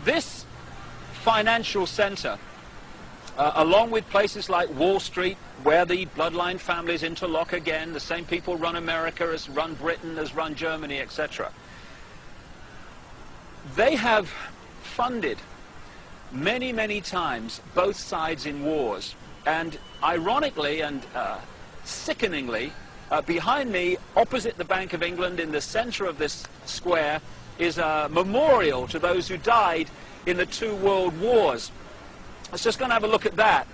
This financial center, along with places like Wall Street, where the bloodline families interlock again, the same people run America as run Britain, as run Germany, etc. They have funded many, many times both sides in wars. And ironically and sickeningly, behind me, opposite the Bank of England, in the center of this square, is a memorial to those who died in the 2 world wars. Let's just go and have a look at that.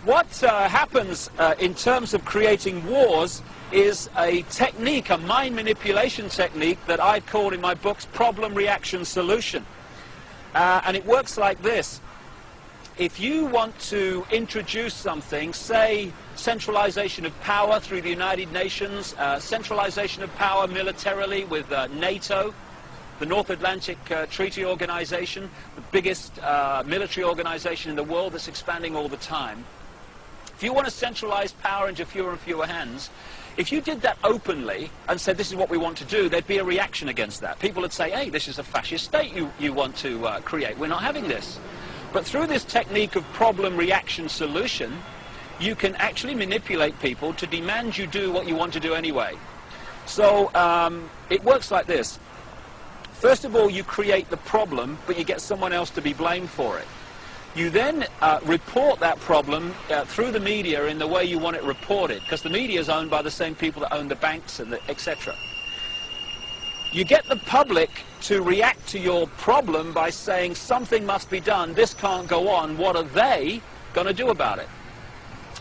What happens in terms of creating wars is a technique, a mind manipulation technique that I call in my books problem, reaction, solution. And it works like this. If you want to introduce something, say centralization of power through the United Nations, centralization of power militarily with NATO, the North Atlantic Treaty Organization, the biggest military organization in the world that's expanding all the time. If you want to centralize power into fewer and fewer hands, if you did that openly and said this is what we want to do, there'd be a reaction against that. People would say, hey, this is a fascist state you want to create. We're not having this. But through this technique of problem, reaction, solution, you can actually manipulate people to demand you do what you want to do anyway. So it works like this. First of all, you create the problem, but you get someone else to be blamed for it. You then report that problem through the media in the way you want it reported, because the media is owned by the same people that own the banks, and etc. You get the public to react to your problem by saying something must be done, this can't go on, what are they going to do about it?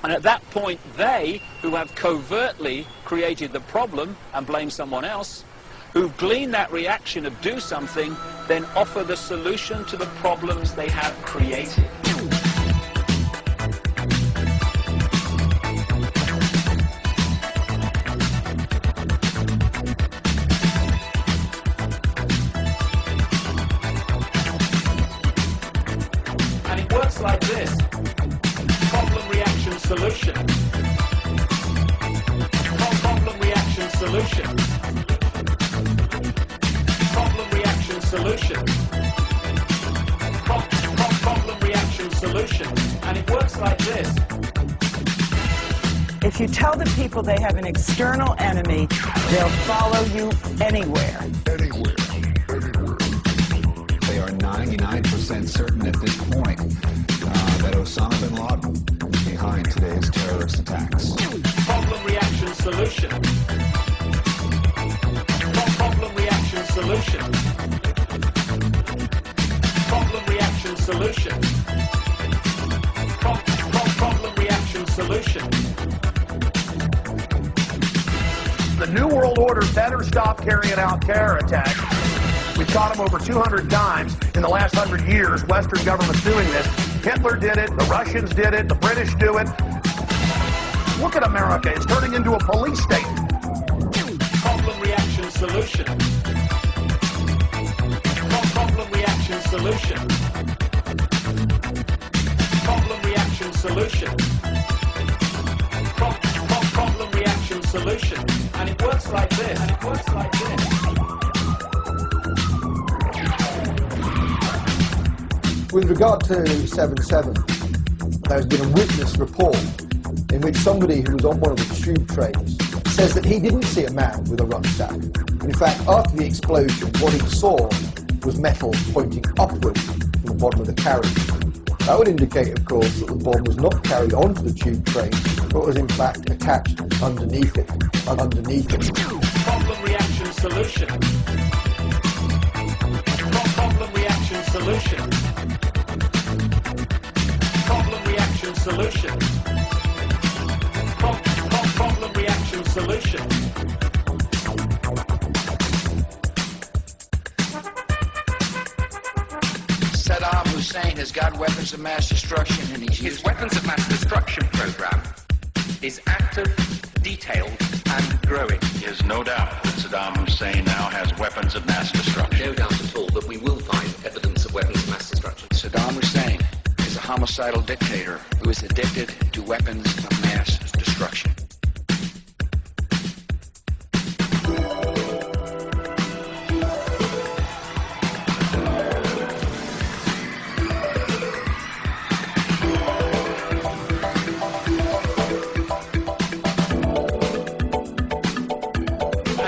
And at that point, they, who have covertly created the problem and blame someone else, who've gleaned that reaction of do something, then offer the solution to the problems they have created. And it works like this. Problem, reaction, solution. Problem, reaction, solution. Problem, reaction, solution. Problem, reaction, solution. And it works like this. If you tell the people they have an external enemy, they'll follow you anywhere. Anywhere. They are 99% certain at this point that Osama bin Laden is behind today's terrorist attacks. Problem, reaction, solution. Problem, reaction, solution. Problem, reaction, solution. Problem, reaction, solution. The New World Order better stop carrying out terror attacks. We've caught them over 200 times in the last 100 years. Western governments doing this. Hitler did it. The Russians did it. The British do it. Look at America. It's turning into a police state. Problem, reaction, solution. Problem, reaction, solution. Problem, reaction, solution. Problem, reaction, solution. And it works like this. And it works like this. With regard to 7/7, there's been a witness report in which somebody who was on one of the tube trains says that he didn't see a man with a rucksack. In fact, after the explosion, what he saw was metal pointing upward from the bottom of the carriage. That would indicate, of course, that the bomb was not carried onto the tube train, but was in fact attached underneath it. Problem, reaction, solution. Problem, reaction, solution. Problem, reaction, solution. Problem, reaction, solution. Saddam Hussein has got weapons of mass destruction, and his weapons of mass destruction program is active, detailed, and growing. There's no doubt that Saddam Hussein now has weapons of mass destruction. No doubt at all that we will find evidence of weapons of mass destruction. Saddam Hussein is a homicidal dictator who is addicted to weapons of mass destruction.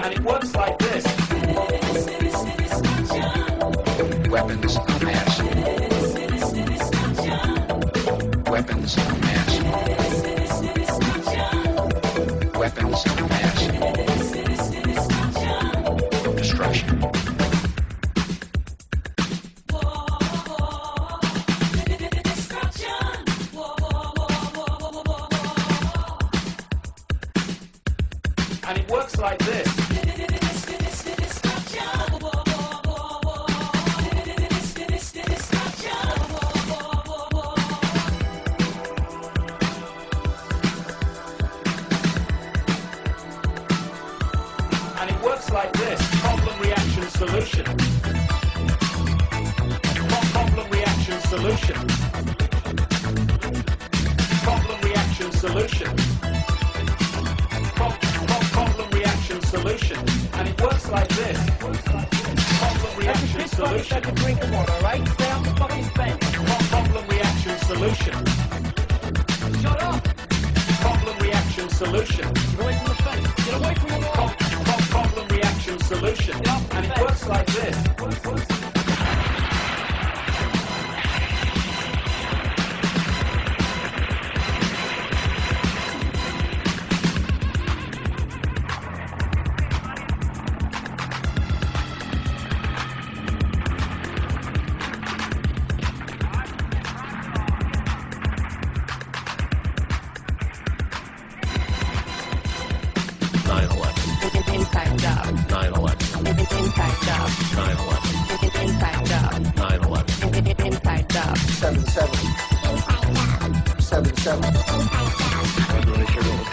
And it works like this. Weapons of mass. Weapons of mass. Weapons of mass destruction. And it works like this. And it works like this. Problem, reaction, solution. Problem, reaction, solution. Problem, reaction, solution. Problem, reaction, solution. And it works like this. Problem, reaction, solution. That's a drink of water, right? Stay off the fucking bench. Problem, reaction, solution. Shut up! Problem, reaction, solution. Get away from the fence. Get away from the wall. Problem, reaction, solution. And it works like this. Inside job. 9/11. Inside job. 9/11. Inside job. 9/11. Inside job. 7/7. 7/7. I wasn't really sure what was